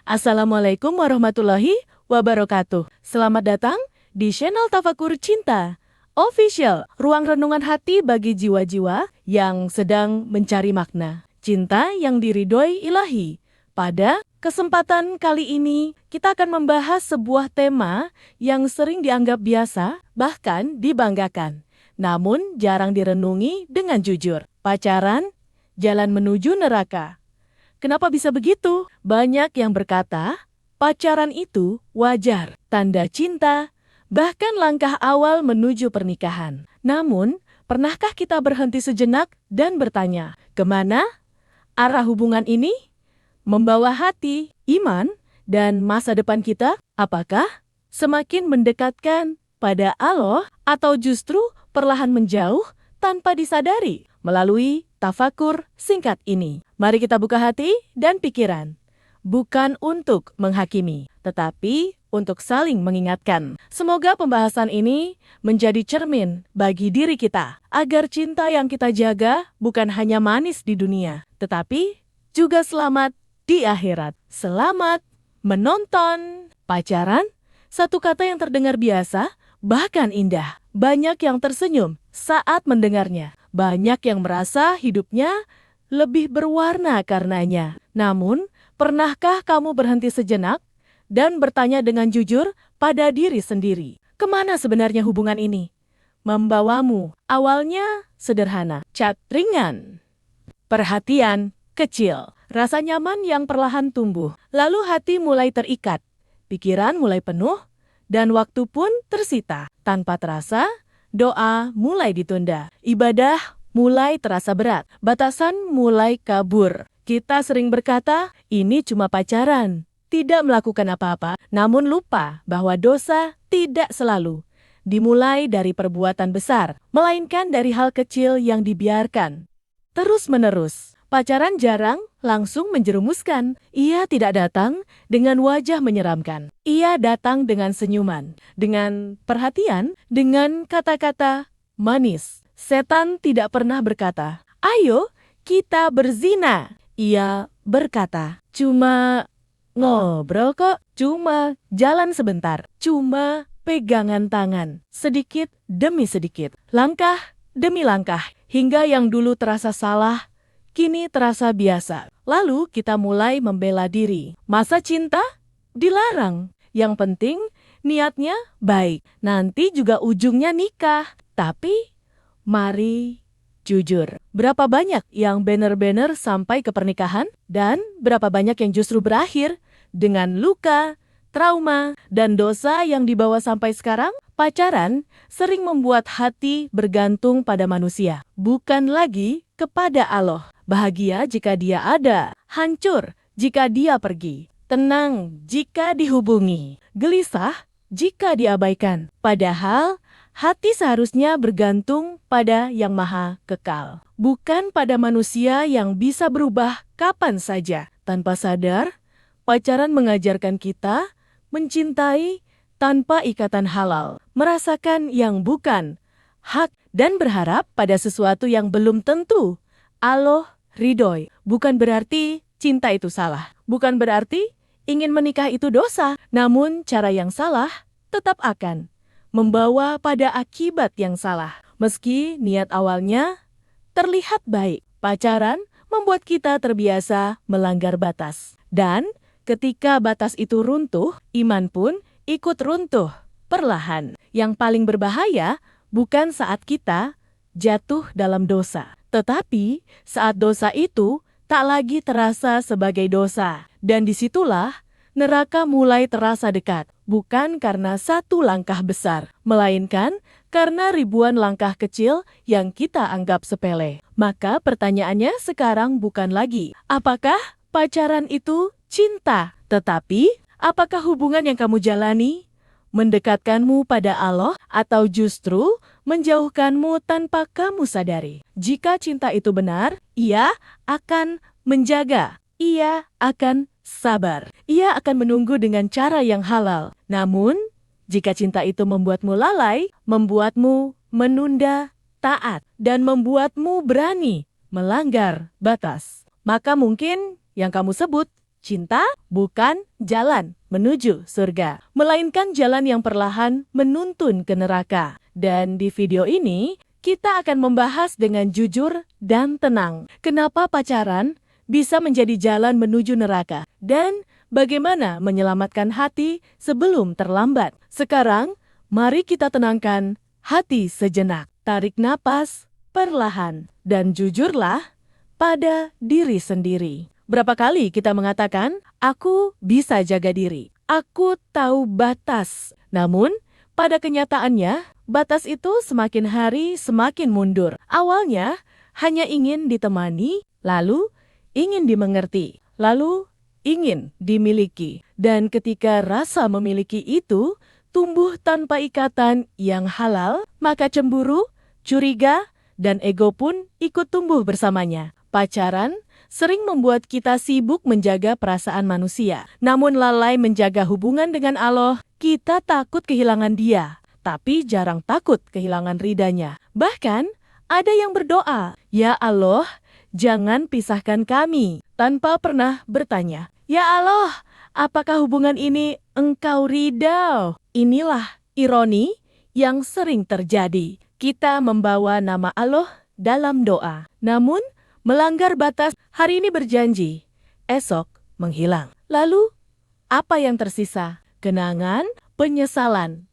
Assalamualaikum warahmatullahi wabarakatuh. Selamat datang di channel Tafakur Cinta Official, ruang renungan hati bagi jiwa-jiwa yang sedang mencari makna. Cinta yang diridhoi ilahi. Pada kesempatan kali ini, kita akan membahas sebuah tema yang sering dianggap biasa, bahkan dibanggakan. Namun jarang direnungi dengan jujur. Pacaran, jalan menuju neraka. Kenapa bisa begitu? Banyak yang berkata, pacaran itu wajar, tanda cinta, bahkan langkah awal menuju pernikahan. Namun, pernahkah kita berhenti sejenak dan bertanya, kemana arah hubungan ini? Membawa hati, iman, dan masa depan kita? Apakah semakin mendekatkan pada Allah atau justru perlahan menjauh tanpa disadari? Melalui tafakur singkat ini, mari kita buka hati dan pikiran. Bukan untuk menghakimi, tetapi untuk saling mengingatkan. Semoga pembahasan ini menjadi cermin bagi diri kita, agar cinta yang kita jaga bukan hanya manis di dunia, tetapi juga selamat di akhirat. Selamat menonton. Pacaran, satu kata yang terdengar biasa, bahkan indah. Banyak yang tersenyum saat mendengarnya. Banyak yang merasa hidupnya lebih berwarna karenanya. Namun, pernahkah kamu berhenti sejenak dan bertanya dengan jujur pada diri sendiri? Kemana sebenarnya hubungan ini membawamu? Awalnya sederhana, chat ringan, perhatian kecil, rasa nyaman yang perlahan tumbuh. Lalu hati mulai terikat, pikiran mulai penuh, dan waktu pun tersita. Tanpa terasa, doa mulai ditunda, ibadah mulai terasa berat, batasan mulai kabur. Kita sering berkata, ini cuma pacaran, tidak melakukan apa-apa, namun lupa bahwa dosa tidak selalu dimulai dari perbuatan besar, melainkan dari hal kecil yang dibiarkan terus-menerus. Pacaran jarang langsung menjerumuskan. Ia tidak datang dengan wajah menyeramkan. Ia datang dengan senyuman, dengan perhatian, dengan kata-kata manis. Setan tidak pernah berkata, ayo kita berzina. Ia berkata, cuma ngobrol kok, cuma jalan sebentar, cuma pegangan tangan, sedikit demi sedikit, langkah demi langkah, hingga yang dulu terasa salah, kini terasa biasa. Lalu kita mulai membela diri. Masa cinta? Dilarang. Yang penting niatnya baik. Nanti juga ujungnya nikah. Tapi mari jujur. Berapa banyak yang benar-benar sampai ke pernikahan? Dan berapa banyak yang justru berakhir dengan luka, trauma, dan dosa yang dibawa sampai sekarang? Pacaran sering membuat hati bergantung pada manusia, bukan lagi kepada Allah. Bahagia jika dia ada, hancur jika dia pergi, tenang jika dihubungi, gelisah jika diabaikan. Padahal hati seharusnya bergantung pada yang maha kekal, bukan pada manusia yang bisa berubah kapan saja. Tanpa sadar, pacaran mengajarkan kita mencintai tanpa ikatan halal, merasakan yang bukan hak, dan berharap pada sesuatu yang belum tentu Allah ridhoi. Bukan berarti cinta itu salah. Bukan berarti ingin menikah itu dosa. Namun cara yang salah tetap akan membawa pada akibat yang salah. Meski niat awalnya terlihat baik, pacaran membuat kita terbiasa melanggar batas. Dan ketika batas itu runtuh, iman pun ikut runtuh perlahan. Yang paling berbahaya bukan saat kita jatuh dalam dosa, tetapi saat dosa itu tak lagi terasa sebagai dosa. Dan disitulah neraka mulai terasa dekat. Bukan karena satu langkah besar, melainkan karena ribuan langkah kecil yang kita anggap sepele. Maka pertanyaannya sekarang bukan lagi, apakah pacaran itu cinta? Tetapi, apakah hubungan yang kamu jalani mendekatkanmu pada Allah atau justru menjauhkanmu tanpa kamu sadari? Jika cinta itu benar, ia akan menjaga, ia akan sabar, ia akan menunggu dengan cara yang halal. Namun, jika cinta itu membuatmu lalai, membuatmu menunda taat, dan membuatmu berani melanggar batas, maka mungkin yang kamu sebut Cinta bukan jalan menuju surga, melainkan jalan yang perlahan menuntun ke neraka. Dan di video ini, kita akan membahas dengan jujur dan tenang kenapa pacaran bisa menjadi jalan menuju neraka dan bagaimana menyelamatkan hati sebelum terlambat. Sekarang, mari kita tenangkan hati sejenak. Tarik napas perlahan dan jujurlah pada diri sendiri. Berapa kali kita mengatakan, aku bisa jaga diri, aku tahu batas. Namun, pada kenyataannya, batas itu semakin hari semakin mundur. Awalnya, hanya ingin ditemani, lalu ingin dimengerti, lalu ingin dimiliki. Dan ketika rasa memiliki itu tumbuh tanpa ikatan yang halal, maka cemburu, curiga, dan ego pun ikut tumbuh bersamanya. Pacaran sering membuat kita sibuk menjaga perasaan manusia. Namun lalai menjaga hubungan dengan Allah, kita takut kehilangan Dia, tapi jarang takut kehilangan ridanya. Bahkan, ada yang berdoa, "Ya Allah, jangan pisahkan kami," tanpa pernah bertanya, "Ya Allah, apakah hubungan ini Engkau ridha?" Inilah ironi yang sering terjadi. Kita membawa nama Allah dalam doa, namun melanggar batas. Hari ini berjanji, esok menghilang. Lalu, apa yang tersisa? Kenangan, penyesalan,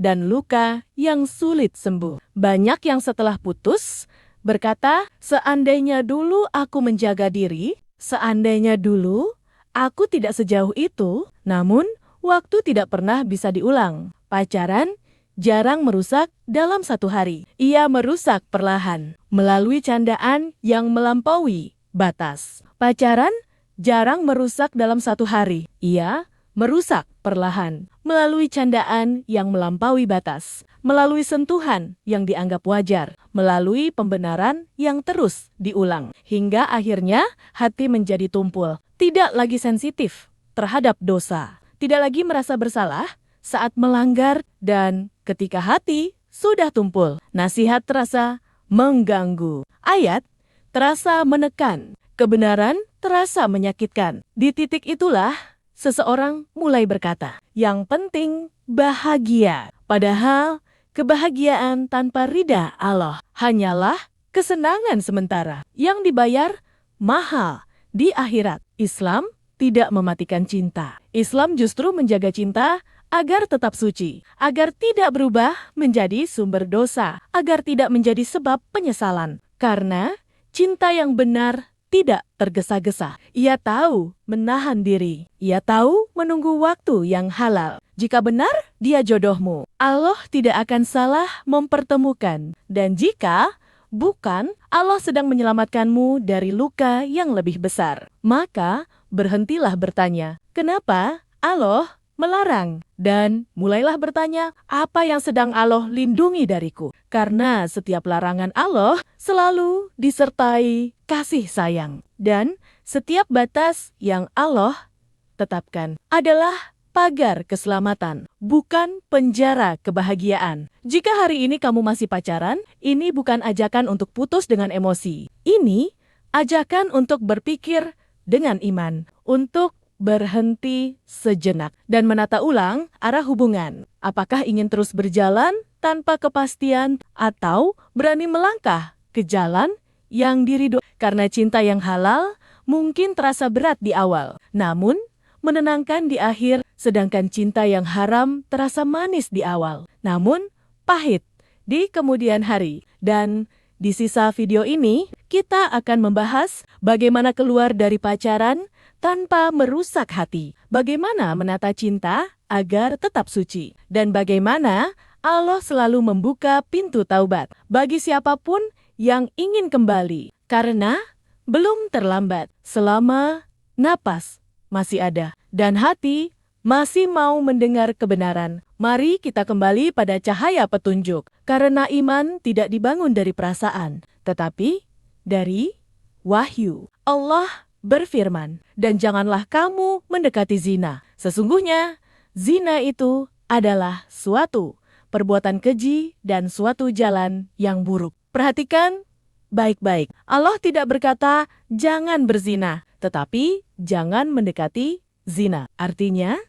dan luka yang sulit sembuh. Banyak yang setelah putus berkata, seandainya dulu aku menjaga diri, seandainya dulu aku tidak sejauh itu, namun waktu tidak pernah bisa diulang. Pacaran jarang merusak dalam satu hari. Ia merusak perlahan, melalui candaan yang melampaui batas. Pacaran jarang merusak dalam satu hari. Ia merusak perlahan, melalui candaan yang melampaui batas, melalui sentuhan yang dianggap wajar, melalui pembenaran yang terus diulang, hingga akhirnya hati menjadi tumpul, tidak lagi sensitif terhadap dosa, tidak lagi merasa bersalah saat melanggar, dan ketika hati sudah tumpul, nasihat terasa mengganggu, ayat terasa menekan, kebenaran terasa menyakitkan. Di titik itulah seseorang mulai berkata, yang penting bahagia. Padahal kebahagiaan tanpa ridha Allah hanyalah kesenangan sementara yang dibayar mahal di akhirat. Islam tidak mematikan cinta. Islam justru menjaga cinta agar tetap suci, agar tidak berubah menjadi sumber dosa, agar tidak menjadi sebab penyesalan. Karena cinta yang benar tidak tergesa-gesa. Ia tahu menahan diri. Ia tahu menunggu waktu yang halal. Jika benar, dia jodohmu. Allah tidak akan salah mempertemukan. Dan jika bukan, Allah sedang menyelamatkanmu dari luka yang lebih besar. Maka berhentilah bertanya, kenapa Allah melarang? Dan mulailah bertanya, apa yang sedang Allah lindungi dariku? Karena setiap larangan Allah selalu disertai kasih sayang. Dan setiap batas yang Allah tetapkan adalah pagar keselamatan, bukan penjara kebahagiaan. Jika hari ini kamu masih pacaran, ini bukan ajakan untuk putus dengan emosi. Ini ajakan untuk berpikir dengan iman, untuk berhenti sejenak dan menata ulang arah hubungan. Apakah ingin terus berjalan tanpa kepastian atau berani melangkah ke jalan yang diridhoi? Karena cinta yang halal mungkin terasa berat di awal, namun menenangkan di akhir, sedangkan cinta yang haram terasa manis di awal, namun pahit di kemudian hari. Dan di sisa video ini, kita akan membahas bagaimana keluar dari pacaran tanpa merusak hati, bagaimana menata cinta agar tetap suci, dan bagaimana Allah selalu membuka pintu taubat bagi siapapun yang ingin kembali, karena belum terlambat selama napas masih ada dan hati masih mau mendengar kebenaran. Mari kita kembali pada cahaya petunjuk, karena iman tidak dibangun dari perasaan, tetapi dari wahyu. Allah berfirman, dan janganlah kamu mendekati zina. Sesungguhnya, zina itu adalah suatu perbuatan keji dan suatu jalan yang buruk. Perhatikan baik-baik. Allah tidak berkata, jangan berzina, tetapi jangan mendekati zina. Artinya,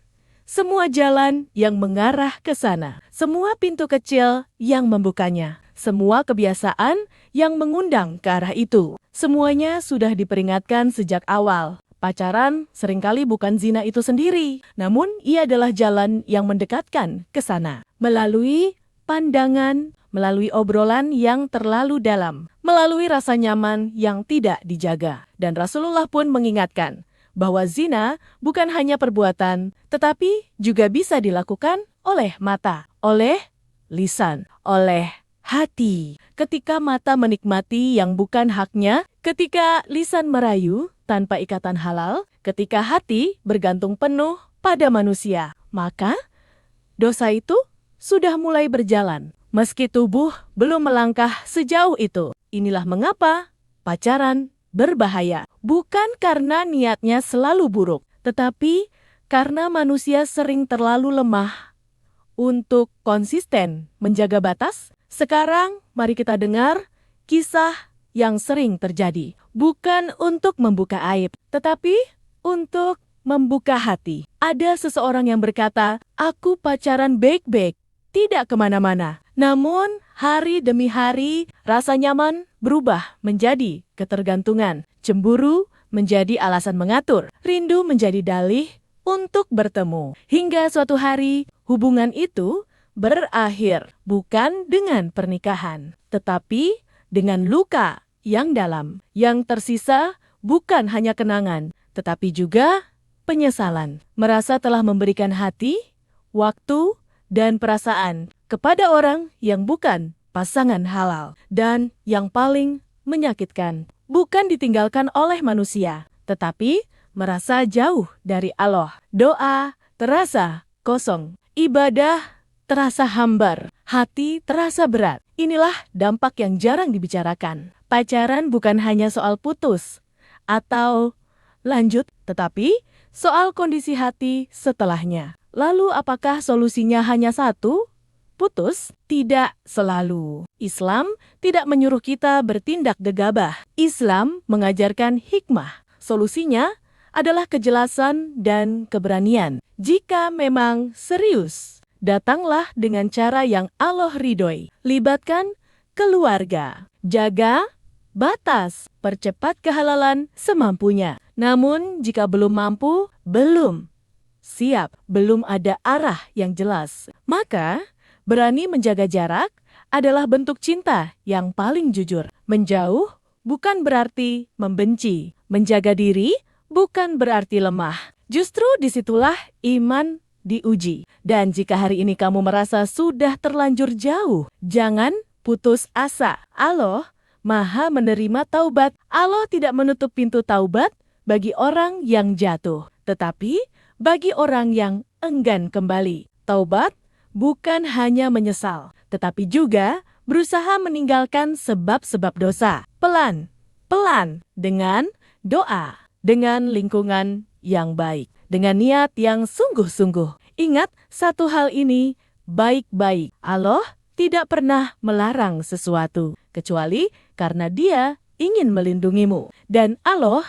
semua jalan yang mengarah ke sana, semua pintu kecil yang membukanya, semua kebiasaan yang mengundang ke arah itu, semuanya sudah diperingatkan sejak awal. Pacaran seringkali bukan zina itu sendiri, namun ia adalah jalan yang mendekatkan ke sana. Melalui pandangan, melalui obrolan yang terlalu dalam, melalui rasa nyaman yang tidak dijaga. Dan Rasulullah pun mengingatkan bahwa zina bukan hanya perbuatan, tetapi juga bisa dilakukan oleh mata, oleh lisan, oleh hati. Ketika mata menikmati yang bukan haknya, ketika lisan merayu tanpa ikatan halal, ketika hati bergantung penuh pada manusia, maka dosa itu sudah mulai berjalan, meski tubuh belum melangkah sejauh itu. Inilah mengapa pacaran berbahaya. Bukan karena niatnya selalu buruk, tetapi karena manusia sering terlalu lemah untuk konsisten menjaga batas. Sekarang mari kita dengar kisah yang sering terjadi. Bukan untuk membuka aib, tetapi untuk membuka hati. Ada seseorang yang berkata, "Aku pacaran baik-baik, tidak kemana-mana." Namun, hari demi hari, rasa nyaman berubah menjadi ketergantungan. Cemburu menjadi alasan mengatur. Rindu menjadi dalih untuk bertemu. Hingga suatu hari, hubungan itu berakhir. Bukan dengan pernikahan, tetapi dengan luka yang dalam. Yang tersisa bukan hanya kenangan, tetapi juga penyesalan. Merasa telah memberikan hati, waktu, dan perasaan kepada orang yang bukan pasangan halal. Dan yang paling menyakitkan, bukan ditinggalkan oleh manusia, tetapi merasa jauh dari Allah. Doa terasa kosong, ibadah terasa hambar, hati terasa berat. Inilah dampak yang jarang dibicarakan. Pacaran bukan hanya soal putus atau lanjut, tetapi soal kondisi hati setelahnya. Lalu apakah solusinya hanya satu? Putus? Tidak selalu. Islam tidak menyuruh kita bertindak gegabah. Islam mengajarkan hikmah. Solusinya adalah kejelasan dan keberanian. Jika memang serius, datanglah dengan cara yang Allah ridhoi. Libatkan keluarga. Jaga batas. Percepat kehalalan semampunya. Namun jika belum mampu, belum siap, belum ada arah yang jelas, maka berani menjaga jarak adalah bentuk cinta yang paling jujur. Menjauh bukan berarti membenci. Menjaga diri bukan berarti lemah. Justru disitulah iman diuji. Dan jika hari ini kamu merasa sudah terlanjur jauh, jangan putus asa. Allah Maha menerima taubat. Allah tidak menutup pintu taubat bagi orang yang jatuh, tetapi bagi orang yang enggan kembali. Taubat bukan hanya menyesal, tetapi juga berusaha meninggalkan sebab-sebab dosa. Pelan-pelan, dengan doa, dengan lingkungan yang baik, dengan niat yang sungguh-sungguh. Ingat satu hal ini baik-baik. Allah tidak pernah melarang sesuatu, kecuali karena Dia ingin melindungimu. Dan Allah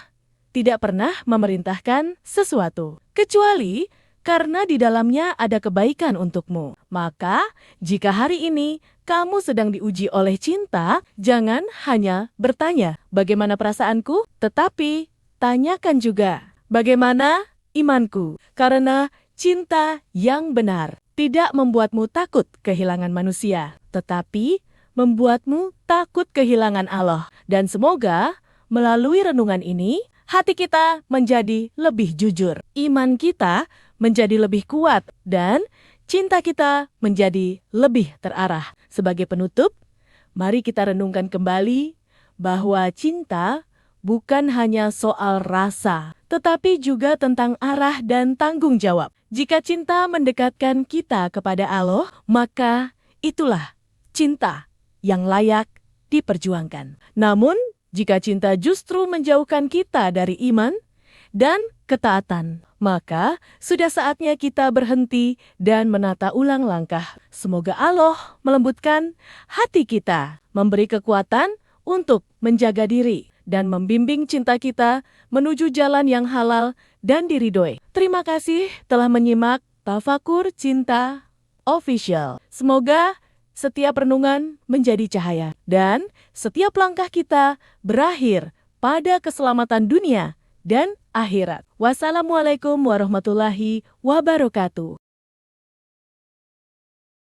tidak pernah memerintahkan sesuatu, kecuali karena di dalamnya ada kebaikan untukmu. Maka, jika hari ini kamu sedang diuji oleh cinta, jangan hanya bertanya, bagaimana perasaanku? Tetapi, tanyakan juga, bagaimana imanku? Karena cinta yang benar tidak membuatmu takut kehilangan manusia, tetapi membuatmu takut kehilangan Allah. Dan semoga melalui renungan ini, hati kita menjadi lebih jujur, iman kita menjadi lebih kuat, dan cinta kita menjadi lebih terarah. Sebagai penutup, mari kita renungkan kembali bahwa cinta bukan hanya soal rasa, tetapi juga tentang arah dan tanggung jawab. Jika cinta mendekatkan kita kepada Allah, maka itulah cinta yang layak diperjuangkan. Namun, jika cinta justru menjauhkan kita dari iman dan ketaatan, maka sudah saatnya kita berhenti dan menata ulang langkah. Semoga Allah melembutkan hati kita, memberi kekuatan untuk menjaga diri, dan membimbing cinta kita menuju jalan yang halal dan diridhoi. Terima kasih telah menyimak Tafakur Cinta Official. Semoga setiap renungan menjadi cahaya dan setiap langkah kita berakhir pada keselamatan dunia dan akhirat. Wassalamualaikum warahmatullahi wabarakatuh.